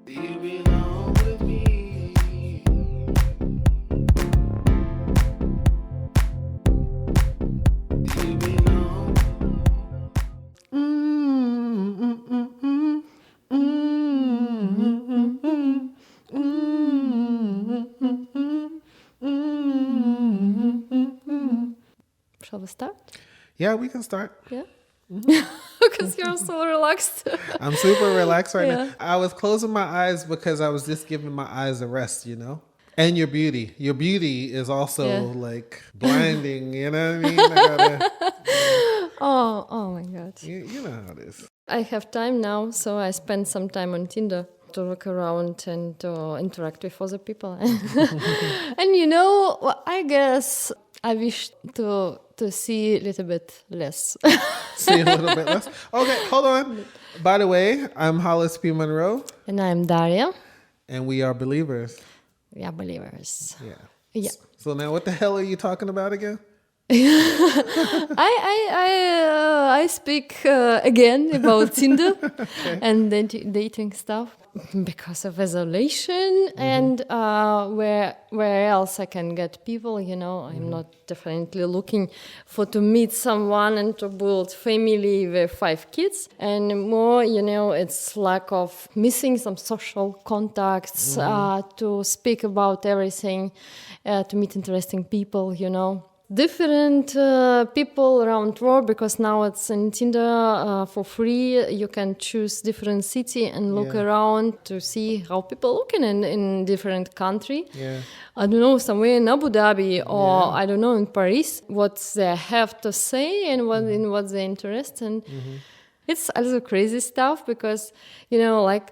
Do you belong with me? Do you belong? Shall we start? Yeah, we can start. Yeah. Because you're so relaxed. I'm super relaxed right Yeah. now. I was closing my eyes because I was just giving my eyes a rest, you know? And your beauty. Your beauty is also Yeah. like blinding, you know what I mean? I gotta, Oh my God. you know how it is. I have time now, so I spend some time on Tinder to look around and to interact with other people. And you know, well, I guess I wish to see a little bit less. See a little bit less. Okay, hold on. By the way, I'm Hollis P. Monroe, And I'm Daria. and we are believers. We are believers. Yeah. Yeah. So now, what the hell are you talking about again? I speak again about Tinder and dating stuff because of isolation and where else I can get people. You know, I'm not definitely looking for to meet someone and to build family with 5 kids and more. You know, it's lack of missing some social contacts to speak about everything, to meet interesting people. You know. Different people around world because now it's in Tinder for free. You can choose different city and look Yeah. around to see how people looking in different country. Yeah. I don't know, somewhere in Abu Dhabi or Yeah. I don't know in Paris, what they have to say and what they interest in. It's also crazy stuff because you know like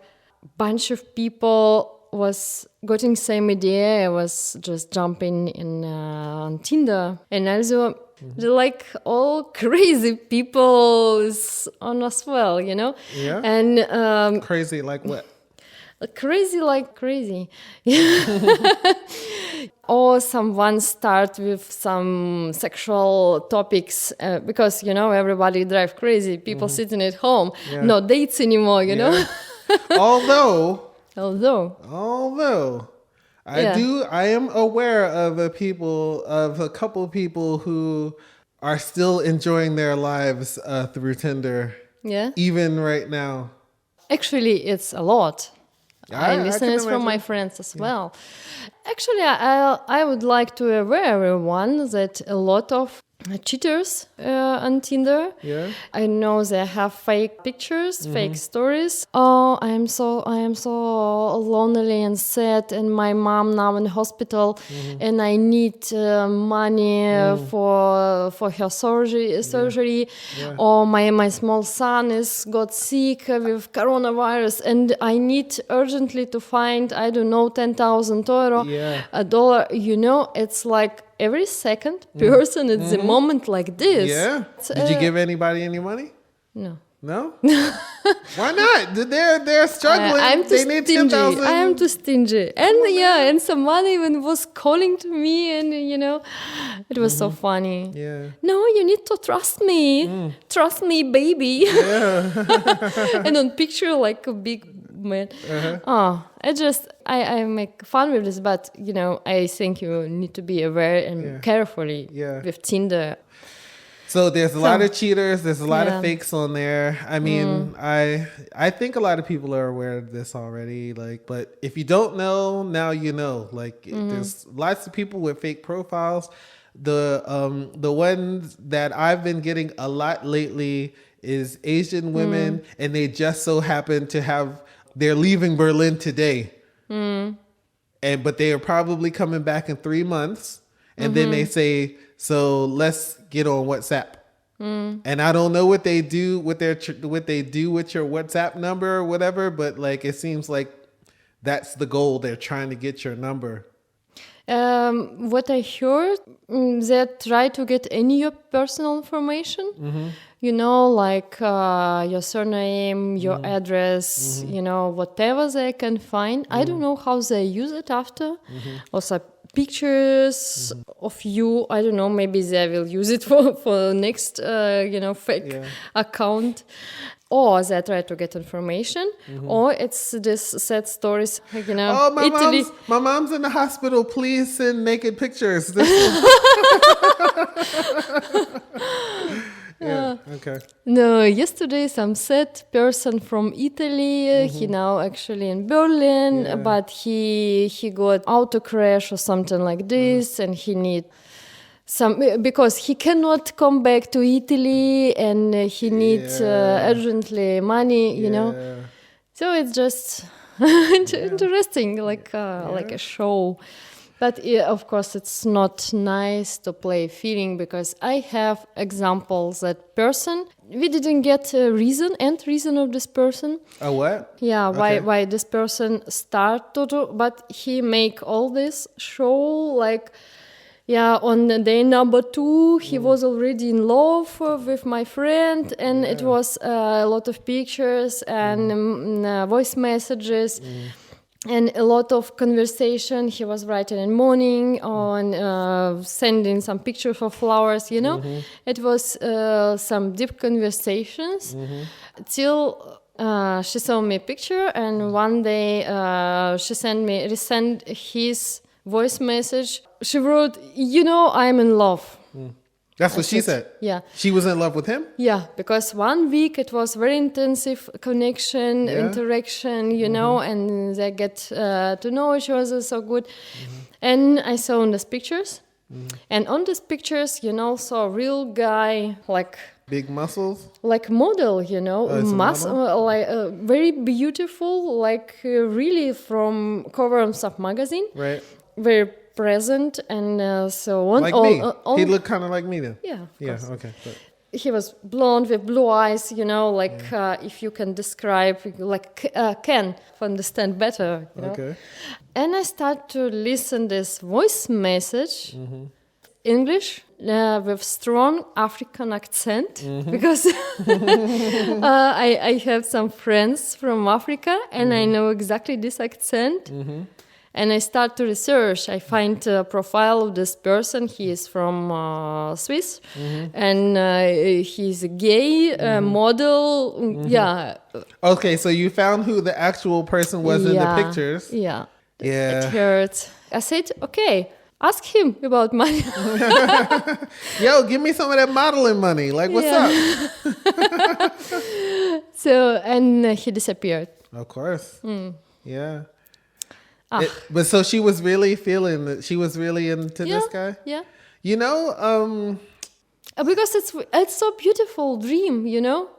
bunch of people was getting same idea. I was just jumping in on Tinder, and also like all crazy people is on as well, you know. Yeah. And Crazy like what? crazy like crazy. Or someone start with some sexual topics because you know everybody drive crazy. People sitting at home, Yeah. no dates anymore, you know. Although Although. Yeah. I am aware of a couple people who are still enjoying their lives through Tinder, Yeah. even right now. Actually, it's a lot. I I listen can it from my imagine. friends as well. Actually, I would like to aware everyone that a lot of cheaters on Tinder. Yeah. I know they have fake pictures, fake stories. Oh, I am so lonely and sad, and my mom now in hospital, and I need money for her surgery. Yeah. Or my small son is got sick with coronavirus, and I need urgently to find I don't know €10,000, Yeah. $1. You know, it's like every second person it's a moment like this. Yeah. It's, Did you give anybody any money? No. No. Why not? They're struggling. I'm too They need stingy. 10,000. I am too stingy. And and someone even was calling to me, and you know, it was so funny. Yeah. No, you need to trust me. Trust me, baby. And on picture like a big man. I make fun with this, but you know, I think you need to be aware and carefully with Tinder. So there's a lot of cheaters. There's a lot Yeah. of fakes on there. I mean, I think a lot of people are aware of this already. Like, but if you don't know, now you know. Like, there's lots of people with fake profiles. The ones that I've been getting a lot lately is Asian women, and they just so happen to they're leaving Berlin today, but they are probably coming back in 3 months, and then they say, so let's get on WhatsApp. And I don't know what they do with your WhatsApp number or whatever, but like it seems like that's the goal. They're trying to get your number. What I heard, they try to get any your personal information. You know, like your surname, your address, you know, whatever they can find. I don't know how they use it after. Also, pictures of you. I don't know, maybe they will use it for next, fake account. Or they try to get information, or it's this sad stories, Oh, Italy. my mom's in the hospital. Please send naked pictures. Yeah. Okay. No, yesterday some sad person from Italy. He now actually in Berlin, but he got auto crash or something like this, and he need some because he cannot come back to Italy, and he needs urgently money. So it's just interesting, like a show. But of course, it's not nice to play feeling, because I have examples that person, we didn't get a reason of this person. A what? Yeah, why this person start to do, but he make all this show like, on the day number 2, he was already in love with my friend, and it was a lot of pictures and voice messages. And a lot of conversation. He was writing in morning on sending some picture for flowers, It was some deep conversations till she saw me a picture, and one day she resent his voice message. She wrote, I'm in love. That's what she said. Yeah. She was in love with him? Yeah, because 1 week it was very intensive connection, interaction, and they get to know each other so good. And I saw on these pictures. And on these pictures, saw a real guy, like... Big muscles? Like model, model? like very beautiful, like really from cover of some magazine. Right. Very present and so on. Like me. He looked kind of like me then. Yeah. Yeah. Okay. But. He was blonde with blue eyes, if you can describe, like Ken, to understand better. Okay. And I start to listen this voice message, English, with strong African accent, because I have some friends from Africa, and I know exactly this accent. And I start to research. I find a profile of this person. He is from Swiss, and he's a gay model. Yeah. Okay, so you found who the actual person was in the pictures. Yeah. Yeah. It hurts. I said, okay, ask him about money. Yo, give me some of that modeling money. Like, what's up? So, and he disappeared. Of course. Yeah. But so she was really feeling that she was really into this guy? Yeah. Because it's so beautiful dream,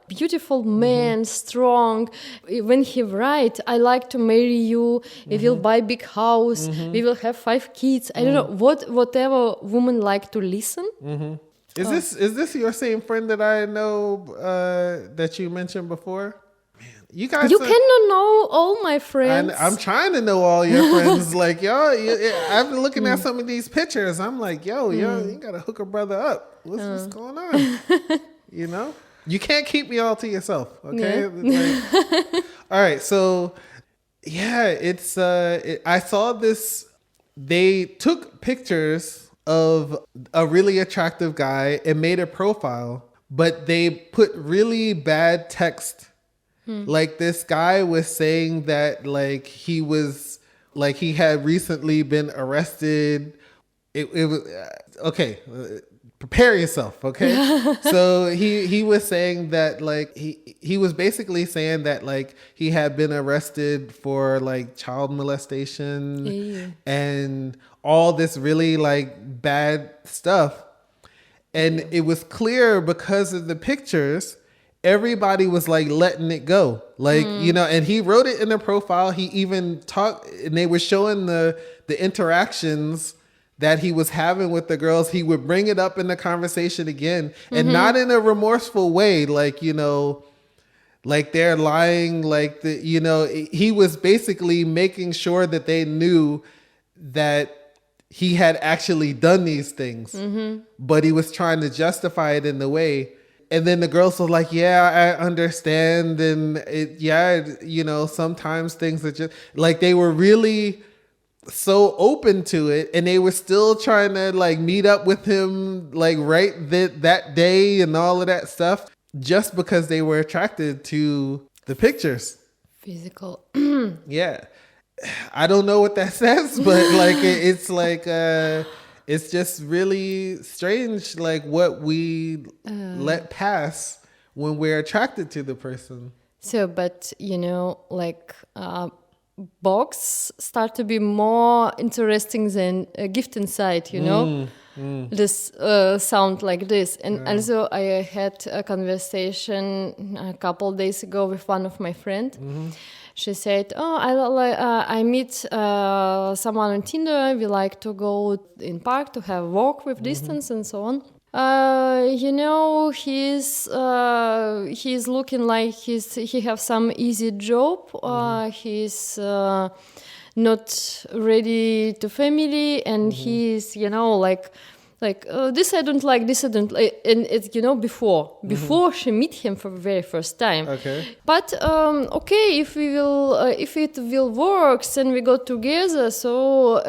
beautiful man, strong. When he write, I like to marry you. We will buy big house. We will have 5 kids. I don't know whatever women like to listen. Is this your same friend that I know that you mentioned before? You guys. You cannot know all my friends. I'm trying to know all your friends. Like, I've been looking at some of these pictures. I'm like, you gotta hook a brother up. What's going on? You can't keep me all to yourself. Okay. Yeah. All right. So, it's. I saw this. They took pictures of a really attractive guy and made a profile, but they put really bad text. Like this guy was saying that like he had recently been arrested. It was okay. Prepare yourself, okay? So he was saying that like he was basically saying that like he had been arrested for like child molestation and all this really like bad stuff. And it was clear because of the pictures. Everybody was like letting it go. Like, and he wrote it in the profile. He even talked, and they were showing the interactions that he was having with the girls. He would bring it up in the conversation again, and not in a remorseful way. Like, like they're lying, like he was basically making sure that they knew that he had actually done these things, but he was trying to justify it in the way. And then the girls were like, I understand. And sometimes things are just like, they were really so open to it, and they were still trying to like meet up with him like right that day and all of that stuff, just because they were attracted to the pictures. Physical. Yeah. I don't know what that says, but like it's like it's just really strange, like what we let pass when we're attracted to the person. So, but like box start to be more interesting than a gift inside. This sound like this, and also I had a conversation a couple days ago with one of my friends. She said, "Oh, I meet someone on Tinder. We like to go in park to have walk with distance and so on. He's looking like he have some easy job. He's not ready to family, and he's this I don't like, this I don't like." And it's before she meet him for the very first time. Okay. But okay, if it will work, then we go together. So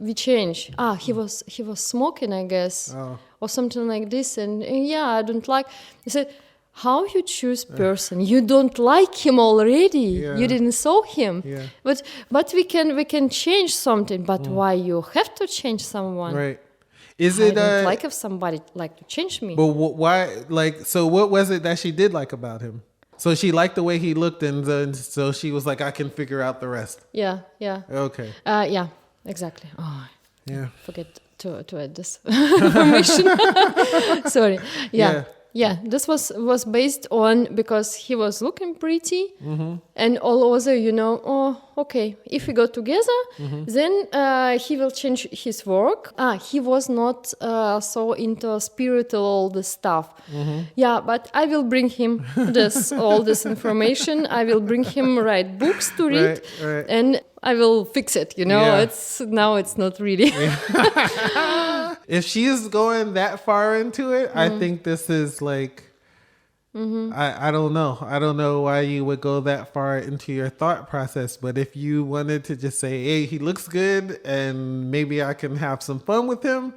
we change. He was smoking, I guess, or something like this. And I don't like. He said, "How you choose person? You don't like him already. Yeah. You didn't saw him. Yeah. But we can change something. But why you have to change someone? Right. I don't like if somebody like to change me. But why? Like, so what was it that she did like about him? So she liked the way he looked, and then so she was like, "I can figure out the rest." Yeah. Okay. Yeah, exactly. Oh, Yeah. forget to add this information. Sorry. Yeah, this was based on because he was looking pretty, and all other, okay, if we go together, then he will change his work. He was not so into spiritual the stuff. Yeah, but I will bring him all this information. I will bring him write books to read, Right. and I will fix it. Yeah. It's not really. If she's going that far into it, I think this is like, I don't know. I don't know why you would go that far into your thought process. But if you wanted to just say, "Hey, he looks good and maybe I can have some fun with him,"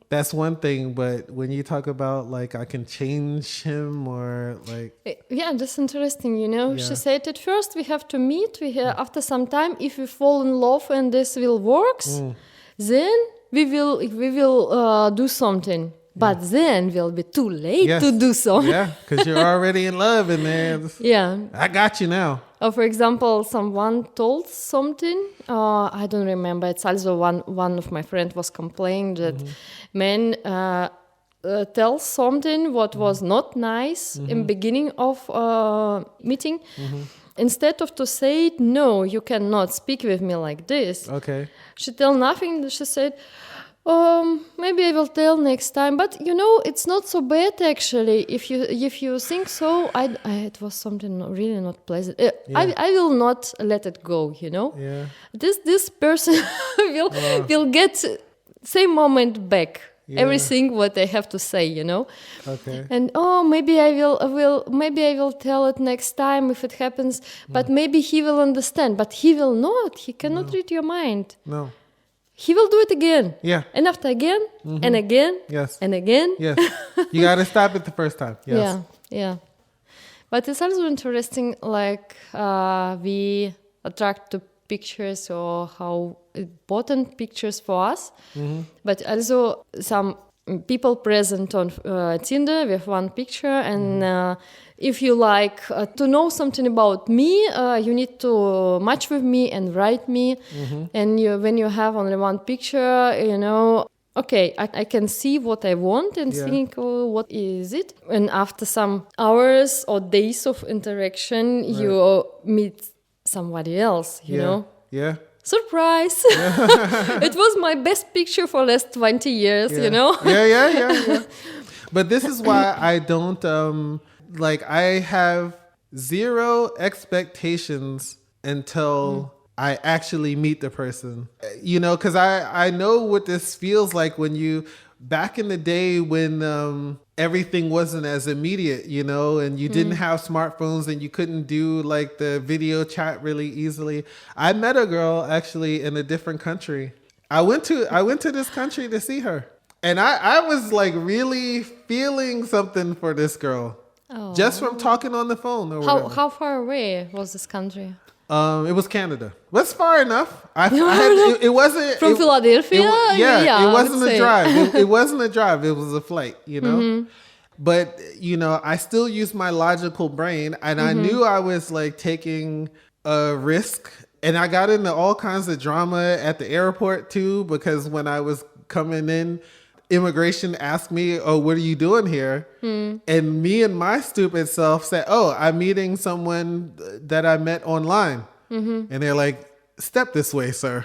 that's one thing. But when you talk about like, I can change him or like... Yeah, that's interesting, Yeah. She said at first we have to meet. After some time, if we fall in love and this will works, then we will do something. But then will be too late to do so. Yeah, because you're already in love, and then I got you now. Or for example, someone told something. I don't remember. It's also one of my friends was complaining that men tell something what was not nice in beginning of meeting. Instead of to say, "No, you cannot speak with me like this." Okay. She tell nothing. She said, maybe I will tell next time. But it's not so bad actually. If you think so, it was something really not pleasant. I will not let it go. Yeah. This person will get same moment back. Yeah. Everything what I have to say. Okay. And maybe I will tell it next time if it happens. But maybe he will understand. But he will not. He cannot read your mind. No. He will do it again. Yeah. And after again, and again, Yes. and again. Yes. You got to stop it the first time. Yes. Yeah. But it's also interesting, like we attract to pictures or how important pictures for us. But also some people present on Tinder with one picture, and if you like to know something about me, you need to match with me and write me. And when you have only one picture, okay, I can see what I want and think, what is it? And after some hours or days of interaction, you meet somebody else, you know? Yeah. Surprise! It was my best picture for last 20 years, Yeah. But this is why I don't, I have zero expectations until I actually meet the person. Because I know what this feels like when back in the day when everything wasn't as immediate, you know, and you didn't have smartphones and you couldn't do like the video chat really easily. I met a girl actually in a different country. I went to this country to see her. And I was like really feeling something for this girl. Oh. Just from talking on the phone or whatever. How far away was this country? It was Canada. That's far enough. It wasn't From Philadelphia. It wasn't a drive. It wasn't a drive. It was a flight. You know, but you know, I still use my logical brain, and I knew I was like taking a risk, and I got into all kinds of drama at the airport too, because when I was coming in, immigration asked me, "Oh, what are you doing here?" And me and my stupid self said, "Oh, I'm meeting someone that I met online." And they're like, "Step this way, sir."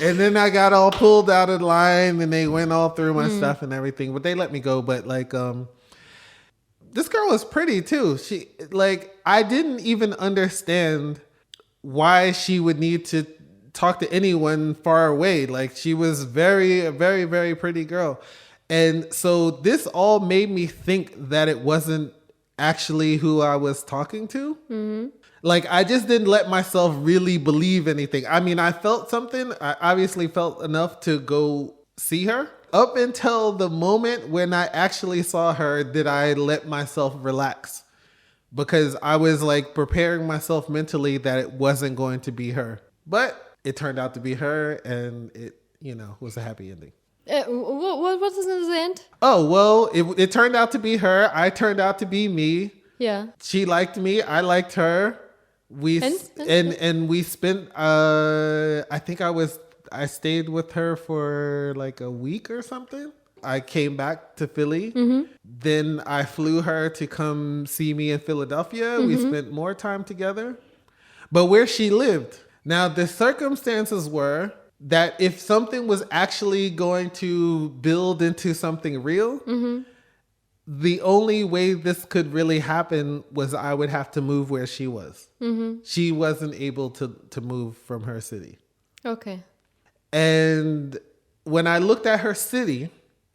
And then I got all pulled out of line, and they went all through my stuff and everything, but they let me go. But like, this girl was pretty too. She like, I didn't even understand why she would need to talk to anyone far away. Like, she was a very, very pretty girl. And so this all made me think that it wasn't actually who I was talking to. Like, I just didn't let myself really believe anything. I mean, I felt something. I obviously felt enough to go see her. Up until the moment when I actually saw her, did I let myself relax. Because I was like preparing myself mentally that it wasn't going to be her. But it turned out to be her, and it, you know, was a happy ending. What was the end? Oh, well, it turned out to be her. I turned out to be me. Yeah. She liked me. I liked her. We spent, I think I stayed with her for like a week or something. I came back to Philly. Then I flew her to come see me in Philadelphia. We spent more time together. But where she lived. Now, the circumstances were that if something was actually going to build into something real, the only way this could really happen was I would have to move where she was. She wasn't able to move from her city. Okay. And when I looked at her city,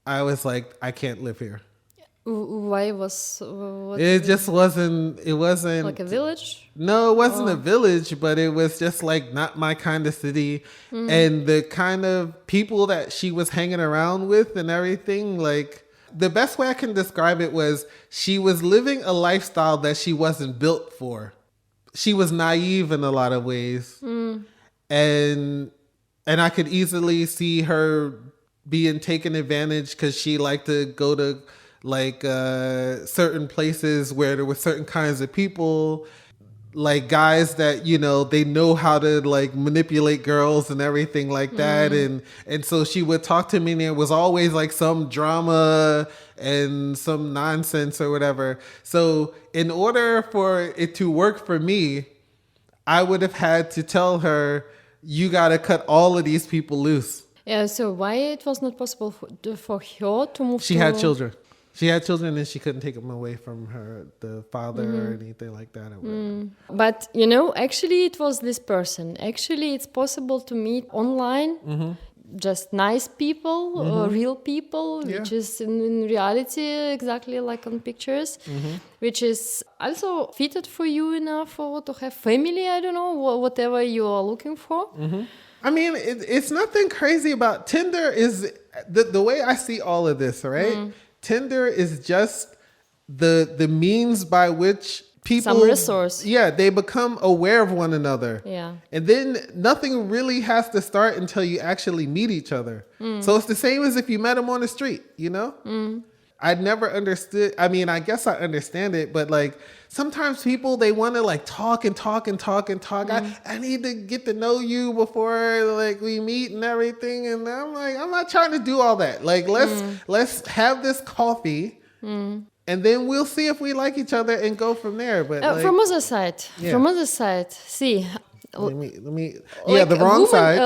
I was like, I can't live here. Why it just wasn't, it wasn't like a village? No, it wasn't a village, but it was just like not my kind of city. And the kind of people that she was hanging around with and everything, like the best way I can describe it was she was living a lifestyle that she wasn't built for. She was naive in a lot of ways. And I could easily see her being taken advantage because she liked to go to like certain places where there were certain kinds of people, like guys that, you know, they know how to like manipulate girls and everything like that. And so she would talk to me and there was always like some drama and some nonsense or whatever. So in order for it to work for me, I would have had to tell her, you got to cut all of these people loose. Yeah, so why it was not possible for her to move? She had children. She had children and she couldn't take them away from the father or anything like that. Or whatever. But, you know, actually it was this person. Actually, it's possible to meet online just nice people, real people, which is in reality exactly like on pictures, which is also fitted for you enough or to have family, I don't know, whatever you are looking for. I mean, it's nothing crazy about Tinder. Is the way I see all of this, right? Tinder is just the means by which people, some resource. Yeah, they become aware of one another. Yeah. And then nothing really has to start until you actually meet each other. So it's the same as if you met them on the street, you know? I'd never understood. I mean, I guess I understand it, but like sometimes people, they want to like talk and talk and talk and talk. I need to get to know you before like we meet and everything. And I'm like, I'm not trying to do all that. Like, let's have this coffee and then we'll see if we like each other and go from there. But like, from other side, see. Let me. Yeah, like the wrong side.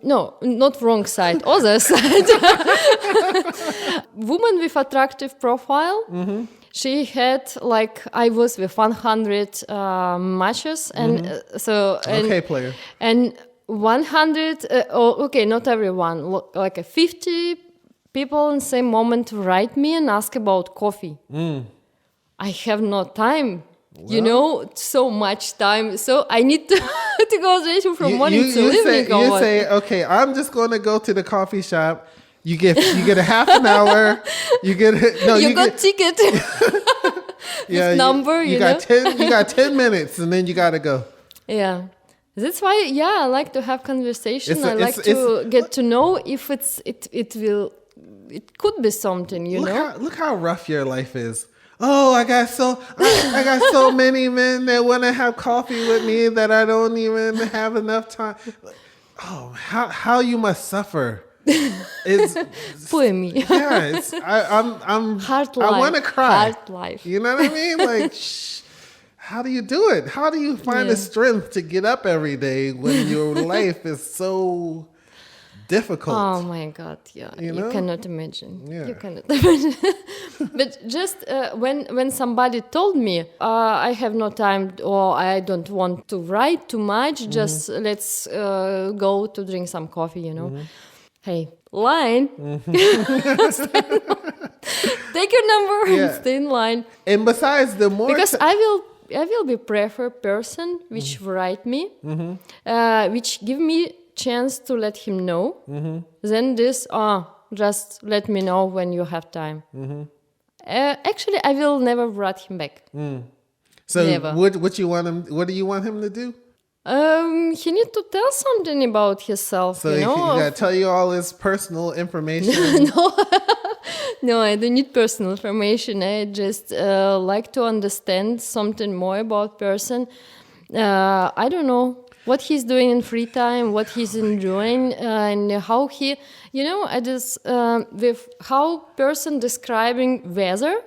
No, not wrong side. Other side. Woman with attractive profile. She had like I was with 100 matches, and okay, player. And 100. Okay, not everyone. Like a 50 people in the same moment write me and ask about coffee. I have no time. So much time. So I need to go straight from morning to evening. You say, okay, I'm just going to go to the coffee shop. You get a half an hour. You got ticket. Yeah, number. You got 10 minutes, and then you got to go. Yeah, that's why. Yeah, I like to have conversation. I like to get to know if it could be something. Look how rough your life is. Oh, I got so many men that want to have coffee with me that I don't even have enough time. Oh, how you must suffer. Poor me. Yeah, I'm hard life. I want to cry. Hard life. You know what I mean? Like, how do you do it? How do you find the strength to get up every day when your life is so difficult? Oh my God! Yeah, you cannot imagine. Yeah. You cannot imagine. But just when somebody told me I have no time or I don't want to write too much, just let's go to drink some coffee. Hey, line. Take your number and stay in line. And besides, the more because I will be prefer person which write me, which give me chance to let him know. Then this just let me know when you have time. Actually, I will never write him back. So never. What do you want him to do? He need to tell something about himself. So he gotta tell you all his personal information. No, I don't need personal information. I just like to understand something more about person. I don't know what he's doing in free time, what he's enjoying, and how he, I just with how person describing weather.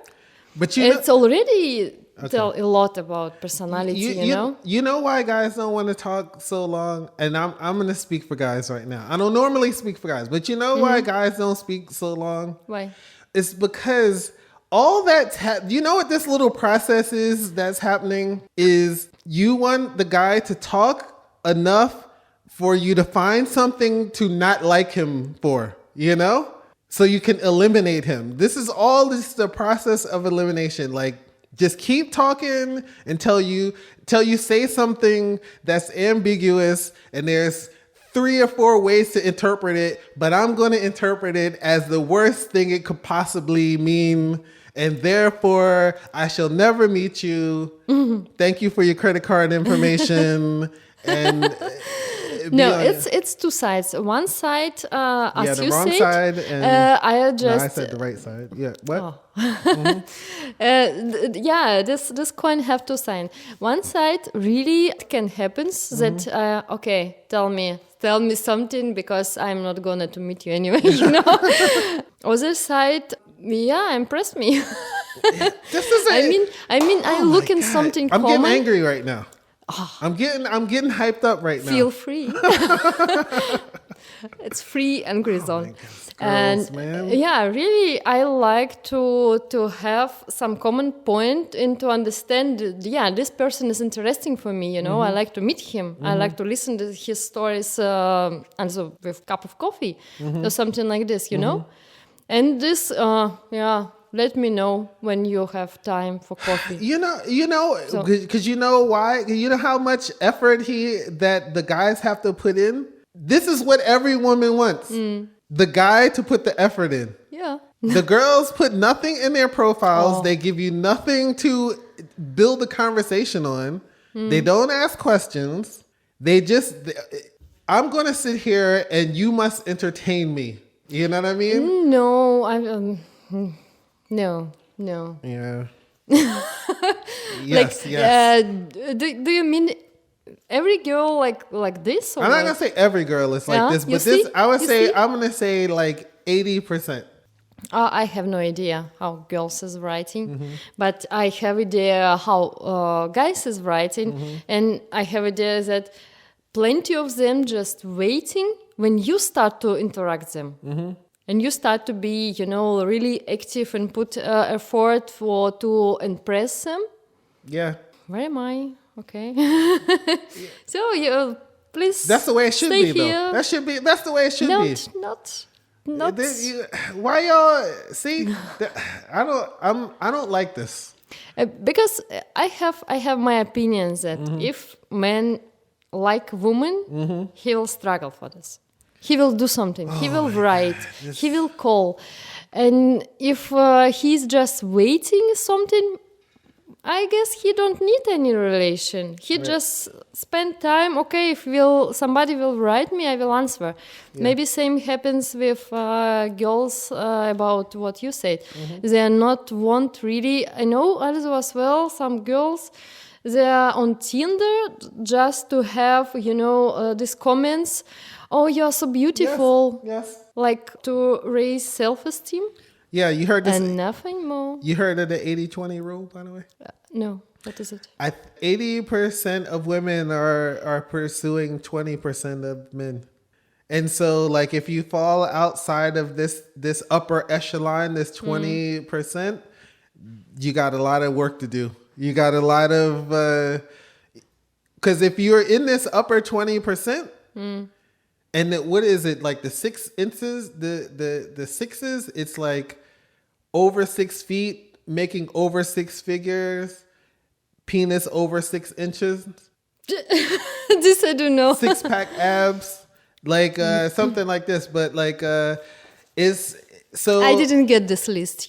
But it's already tell a lot about personality. You know why guys don't want to talk so long, and I'm going to speak for guys right now. I don't normally speak for guys, but you know why guys don't speak so long? Why? It's because all that's you know what this little process is that's happening is you want the guy to talk enough for you to find something to not like him for, so you can eliminate him. This is the process of elimination. Like, just keep talking until you say something that's ambiguous, and there's 3 or 4 ways to interpret it, but I'm going to interpret it as the worst thing it could possibly mean, and therefore I shall never meet you. Thank you for your credit card information. And no, it's 2 sides. One side, as the you wrong said, side, and I said the right side. Yeah, what? This coin have 2 sides. One side really it can happen that okay, tell me something because I'm not gonna to meet you anyway. Other side, impress me. This is I look in something. I'm common. getting angry right now. I'm getting hyped up right now. Feel free. It's free angry zone. Girls, man. Really, I like to have some common point and to understand. This person is interesting for me. I like to meet him. I like to listen to his stories, also with a cup of coffee or something like this. And this, let me know when you have time for coffee. Because you know why? You know how much effort that the guys have to put in? This is what every woman wants. The guy to put the effort in. Yeah. The girls put nothing in their profiles. They give you nothing to build a conversation on. They don't ask questions. I'm going to sit here and you must entertain me. You know what I mean? No, No. Yeah. Yes. Do you mean every girl like this? Or I'm not gonna say every girl is like this, but I'm gonna say like 80%. I have no idea how girls is writing, but I have idea how guys is writing, and I have idea that plenty of them just waiting when you start to interact them. And you start to be, really active and put effort to impress them. Yeah. Where am I? Okay. So please. That's the way it should be, here. though. That's the way it should be. Not. not. Why y'all see? I don't like this. Because I have my opinions that if man like woman, he will struggle for this. He will do something. He will write. He will call. And if he's just waiting something, I guess he don't need any relation. He just spend time. Okay, if somebody will write me, I will answer. Yeah. Maybe same happens with girls about what you said. They are not want really. I know also as well some girls. They are on Tinder just to have these comments. Oh, you're so beautiful. Yes. Like to raise self-esteem. Yeah, you heard this. And nothing more. You heard of the 80-20 rule, by the way? No. What is it? 80% of women are pursuing 20% of men. And so, like, if you fall outside of this upper echelon, this 20%, you got a lot of work to do. You got a lot of... Because if you're in this upper 20%... And what is it, like the 6 inches, the sixes, it's like over 6 feet, making over 6 figures, penis over 6 inches. This I don't know. 6-pack abs, like something like this. But like so I didn't get this list,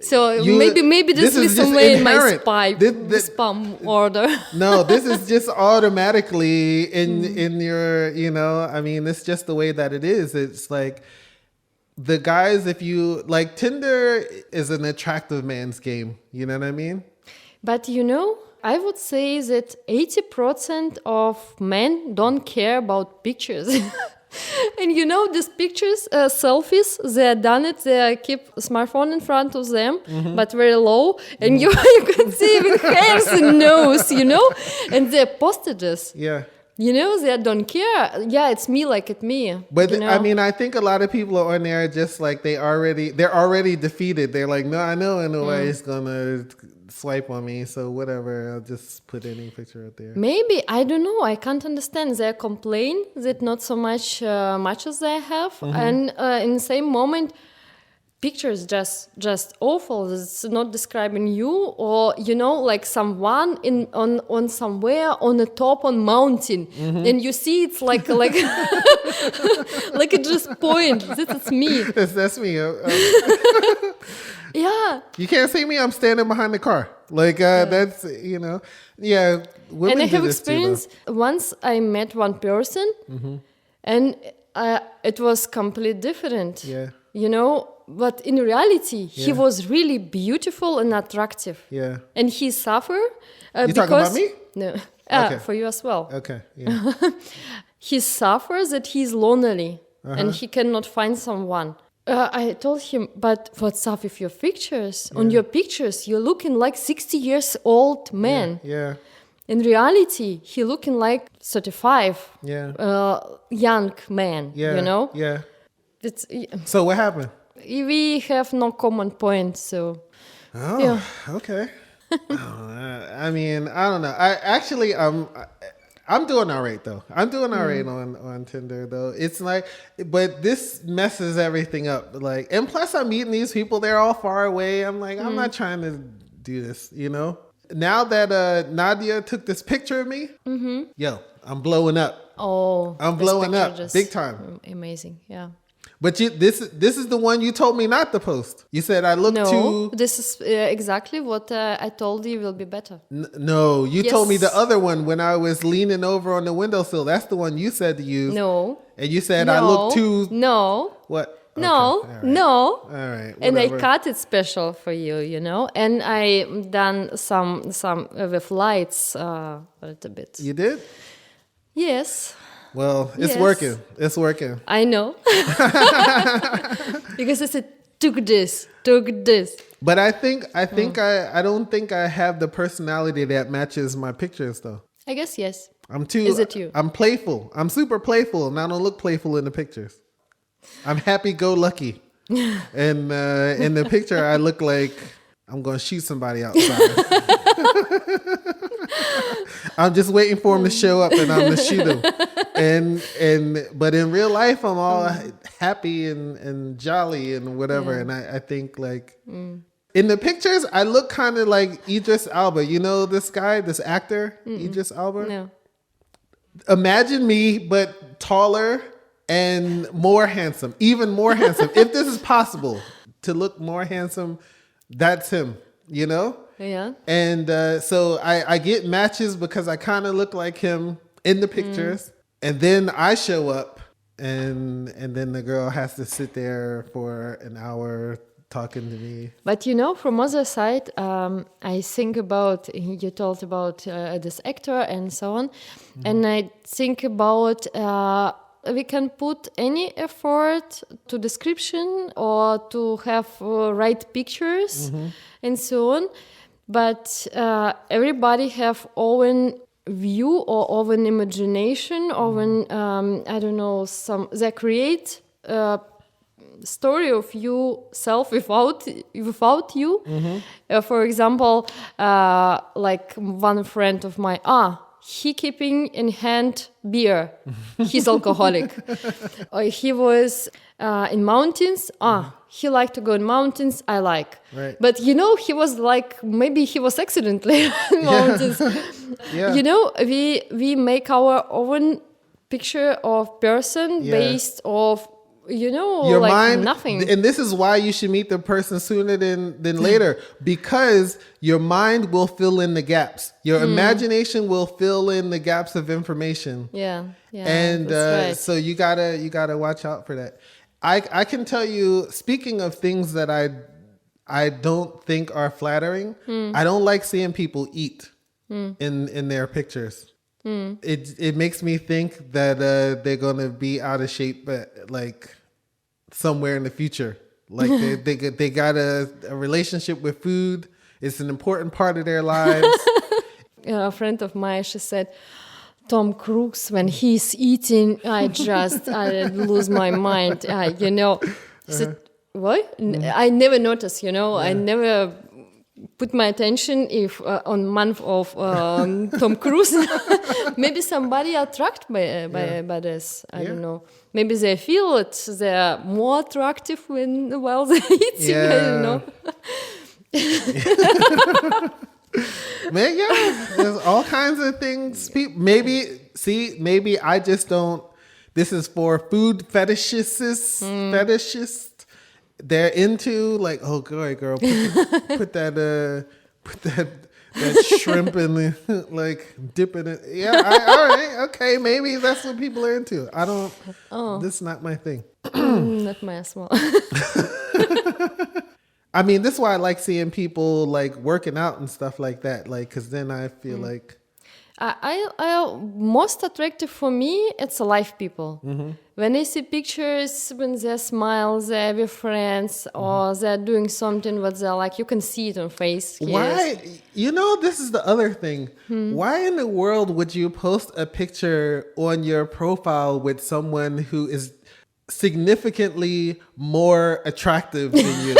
So maybe this is somewhere in my spam order. No, this is just automatically in your, it's just the way that it is. It's like the guys, if you like, Tinder is an attractive man's game. You know what I mean? But I would say that 80% of men don't care about pictures. And these pictures, selfies, they done it, they keep a smartphone in front of them, but very low. And you can see even hairs and nose, and they posted this. Yeah. They don't care. Yeah, it's me, like it's me. But I think a lot of people are on there just like they're already defeated. They're like, no, I know in a way it's gonna swipe on me, so whatever, I'll just put any picture out there. Maybe, I don't know, I can't understand. They complain that not so much as they have, and in the same moment, pictures just awful. It's not describing you, or like someone on somewhere on the top on mountain, and you see it's like like it just point. This is me. That's me. Yeah. You can't see me. I'm standing behind the car. Like that's yeah. And I have experience. Once I met one person, and it was completely different. Yeah. But in reality, he was really beautiful and attractive. Yeah. And he suffered. You talking about me? No. Okay. For you as well. Okay. Yeah. He suffers that he's lonely and he cannot find someone. I told him, but what's up with your pictures? On your pictures, you're looking like 60 years old man. Yeah. In reality, he looking like 35. Yeah. Young man. Yeah. Yeah. It's. So what happened? We have no common point, so. Oh. Yeah. Okay. I don't know. I'm doing all right though. I'm doing all right on Tinder though. It's like, but this messes everything up. Like, and plus I'm meeting these people. They're all far away. I'm like, I'm not trying to do this. Now that Nadia took this picture of me, yo, I'm blowing up. Oh, I'm blowing up big time. Amazing, yeah. But this is the one you told me not to post. You said I look too... No, this is exactly what I told you will be better. No, you told me the other one when I was leaning over on the windowsill. That's the one you said to use. No. And you said I look too... No. What? Okay. No, right. no. All right. Whatever. And I cut it special for you, And I done some with lights a little bit. You did? Yes. Well, it's working. It's working. I know. Because I said, took this. But I don't think I have the personality that matches my pictures though. I guess yes. Is it you? I'm playful. I'm super playful, and I don't look playful in the pictures. I'm happy-go-lucky. And in the picture, I look like I'm going to shoot somebody outside. I'm just waiting for him to show up, and I'm going to shoot him. but in real life, I'm all happy and jolly and whatever. And I think like in the pictures, I look kind of like Idris Elba. You know this guy, this actor, Idris Elba? No. Imagine me, but taller and more handsome, even more handsome. If this is possible to look more handsome, that's him, you know? Yeah. And so I get matches because I kind of look like him in the pictures. And then I show up and then the girl has to sit there for an hour talking to me. But you know, from other side, I think about, you told about this actor and so on. And I think about we can put any effort to description or to have right pictures and so on. But everybody have own view or own imagination, own, I don't know, they create story of you self without you. For example, like one friend of mine, he keeping in hand beer. He's alcoholic. He was in mountains. He liked to go in mountains. I like. Right. But you know, he was like, maybe he was accidentally in mountains. Yeah. You know, we make our own picture of person based off, you know, your like mind, nothing. And this is why you should meet the person sooner than later, because your mind will fill in the gaps. Your imagination will fill in the gaps of information. Yeah. And that's right. so you gotta watch out for that. I can tell you, speaking of things that I don't think are flattering, I don't like seeing people eat in their pictures. It makes me think that they're gonna be out of shape, but like somewhere in the future. Like they got a relationship with food. It's an important part of their lives. A friend of mine, she said, Tom Cruise, when he's eating, I lose my mind. You know, she said, what? I never noticed, you know, I never put my attention if on month of Tom Cruise. Maybe somebody attracted by this. I don't know. Maybe they feel it. They're more attractive while they're eating. I don't know. Man, there's all kinds of things. Maybe I just don't. This is for food fetishists. They're into like, oh, girl, put that shrimp in the, like, dip it in. Yeah, all right, okay, maybe that's what people are into. I don't. This is not my thing. Not my as well. I mean, this is why I like seeing people like working out and stuff like that. Like, because then I feel like I most attractive for me, it's alive people. When I see pictures when they smile, they're with friends, or they're doing something what they're like, you can see it on face. Why? You know, this is the other thing. Why in the world would you post a picture on your profile with someone who is significantly more attractive than you?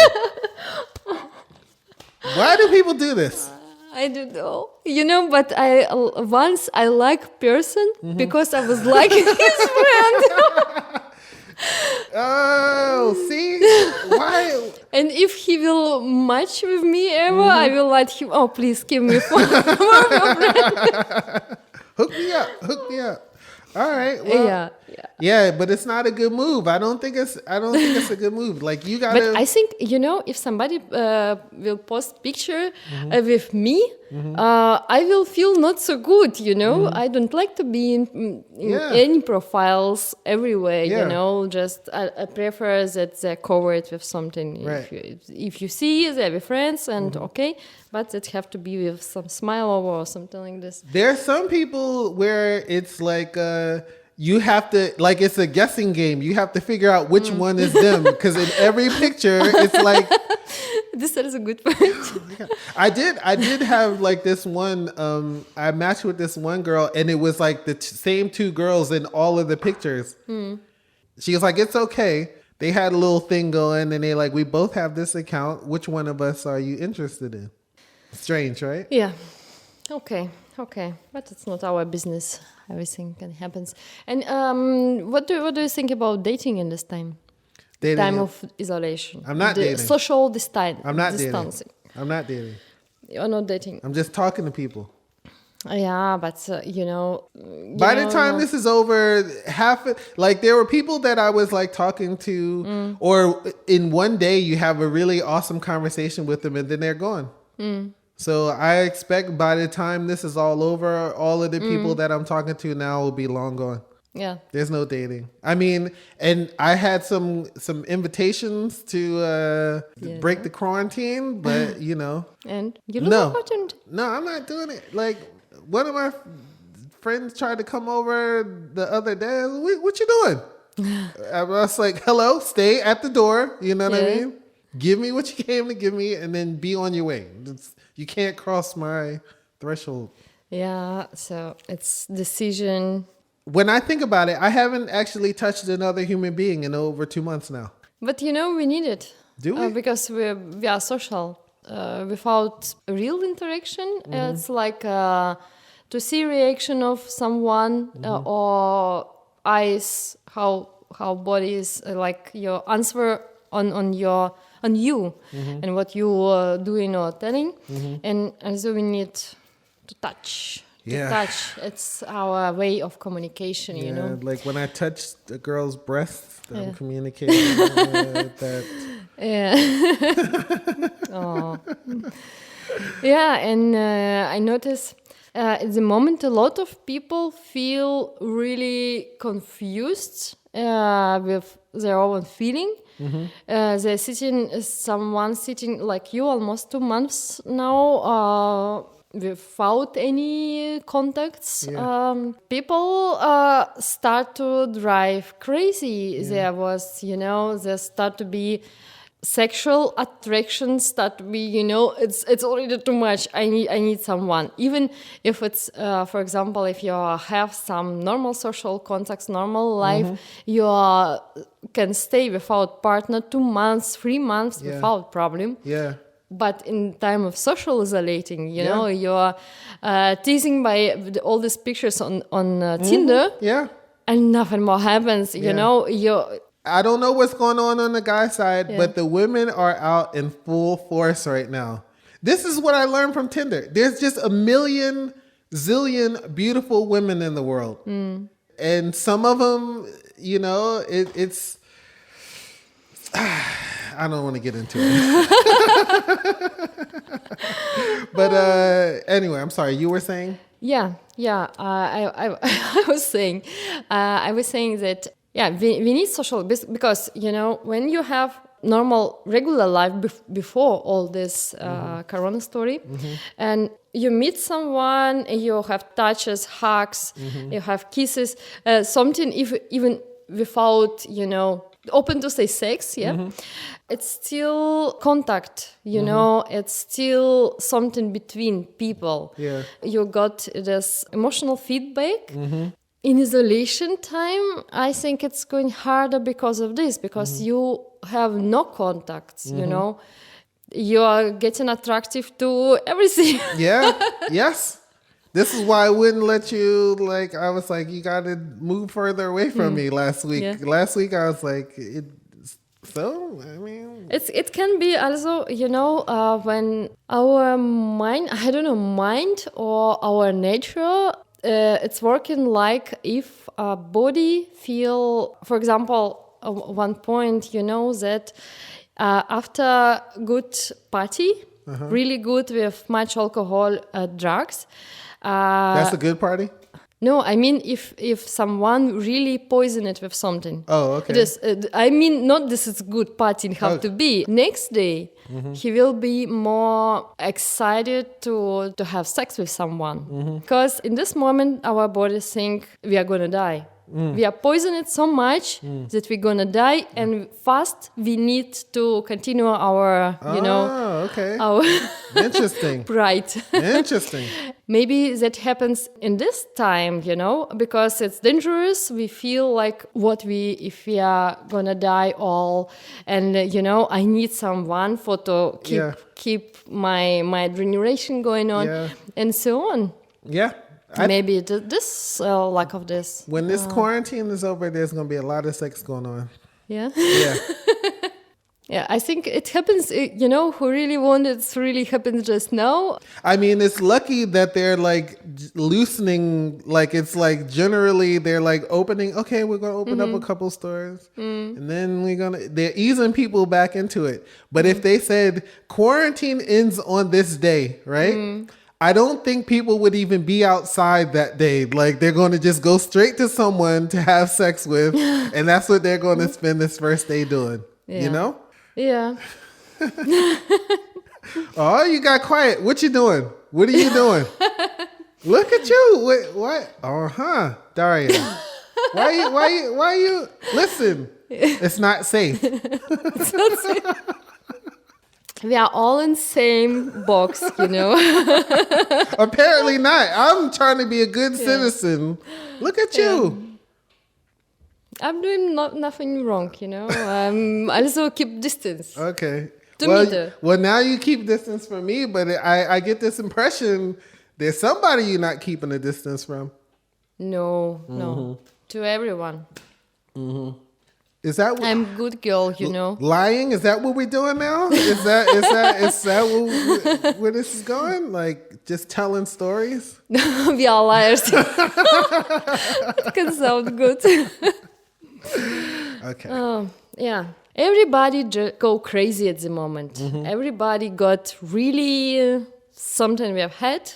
Why do people do this? I don't know. You know, but once I like person because I was liking his friend. Oh, see? Why? And if he will match with me ever, I will let him, please give me more friend. Hook me up. All right. Well, yeah, but it's not a good move. I don't think it's a good move. Like, you gotta. But I think, you know, if somebody will post picture with me, I will feel not so good. You know, I don't like to be in any profiles everywhere. You know, just I prefer that they're covered with something. Right. If you see, they're with friends and okay, but it have to be with some smile or something like this. There are some people where it's like. You have to, like, it's a guessing game. You have to figure out which one is them, because in every picture, it's like. This is a good point. I did have like this one. I matched with this one girl, and it was like the same two girls in all of the pictures. She was like, "It's okay." They had a little thing going, and they like, "We both have this account. Which one of us are you interested in?" Strange, right? Yeah. Okay. Okay, but it's not our business. Everything can happens. And what do you think about dating in this time? Dating. Time of isolation. I'm not dating. Social I'm not distancing. dating. I'm not dating. You're not dating. I'm just talking to people. Yeah, but By the time this is over, like there were people that I was like talking to, or in one day you have a really awesome conversation with them and then they're gone. So I expect by the time this is all over, all of the people that I'm talking to now will be long gone. Yeah. There's no dating. I mean, and I had some invitations to break the quarantine, but And you look important. No, I'm not doing it. Like one of my friends tried to come over the other day. What you doing? I was like, hello, stay at the door. You know what I mean? Give me what you came to give me and then be on your way. You can't cross my threshold. Yeah, so it's decision. When I think about it, I haven't actually touched another human being in over 2 months now. But we need it. Do we? Because we are social. Without real interaction, it's like to see reaction of someone or eyes, how body is, like your answer on you and what you doing or telling, and so we need to touch. Touch. It's our way of communication, Like when I touch a girl's breast, I'm communicating that. Yeah. Oh. Yeah, and I notice at the moment a lot of people feel really confused with their own feeling. They're someone sitting like you almost 2 months now. Without any contacts, people start to drive crazy. There was, there start to be sexual attraction. Start to be, it's already too much. I need someone. Even if it's, for example, if you have some normal social contacts, normal life, you can stay without partner 2 months, 3 months without problem. Yeah. But in time of social isolating, you're teasing by all these pictures on Tinder, and nothing more happens. I don't know what's going on the guy side, but the women are out in full force right now. This is what I learned from Tinder. There's just a million, zillion beautiful women in the world, and some of them, it's. I don't want to get into it. But anyway, I'm sorry. You were saying? Yeah. I was saying that we need social because when you have normal regular life before all this corona story, and you meet someone, you have touches, hugs, you have kisses, something even without open to say sex, it's still contact, it's still something between people. You got this emotional feedback. In isolation time, I think it's going harder because of this, because you have no contacts, you are getting attractive to everything. Yes. This is why I wouldn't let you, I was like, you got to move further away from me last week. Last week I was like, it can be also, when our mind or our nature, it's working like if a body feel, for example, one point, that after good party, really good with much alcohol, drugs, that's a good party? No, I mean if someone really poison it with something. Oh, okay. It is, not this is good party have to be. Next day, he will be more excited to have sex with someone. Because in this moment, our bodies think we are going to die. We are poisoned so much that we're going to die, and fast we need to continue our, our interesting pride. Interesting. Maybe that happens in this time, because it's dangerous. We feel like if we are going to die all, and, I need someone to keep my generation going on, and so on. Yeah. Maybe this lack of this. When this quarantine is over, there's going to be a lot of sex going on. Yeah. Yeah. Yeah, I think it happens, who really want it really happens just now. I mean, it's lucky that they're like loosening, like it's like generally they're like opening, okay, we're going to open up a couple stores and then they're easing people back into it. But if they said quarantine ends on this day, right? I don't think people would even be outside that day. Like they're going to just go straight to someone to have sex with. And that's what they're going to spend this first day doing, you know? Yeah. Oh, you got quiet. What you doing? What are you doing? Look at you. What? Daria. Why you? Listen, it's not safe. It's not safe. We are all in same box, Apparently not. I'm trying to be a good citizen. Look at you. I'm doing nothing wrong, also keep distance. Okay. 2 meters. Well, now you keep distance from me, but I get this impression there's somebody you're not keeping a distance from. No. To everyone. Mm-hmm. Is that what, I'm good girl, Lying? Is that what we're doing now? Is that where this is going? Like just telling stories? We are liars. It can sound good. Okay. Yeah. Everybody go crazy at the moment. Everybody got really something we have had.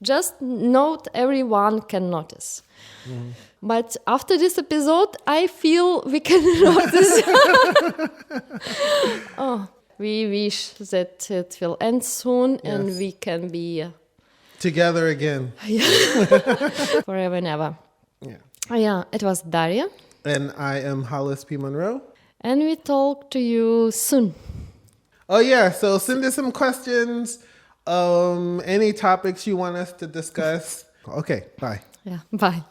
Just not everyone can notice. But after this episode, I feel we can notice. We wish that it will end soon and we can be together again. Forever and ever. Yeah. It was Daria. And I am Hollis P. Monroe. And we talk to you soon. Oh, yeah. So send us some questions, any topics you want us to discuss. Okay, bye. Yeah, bye.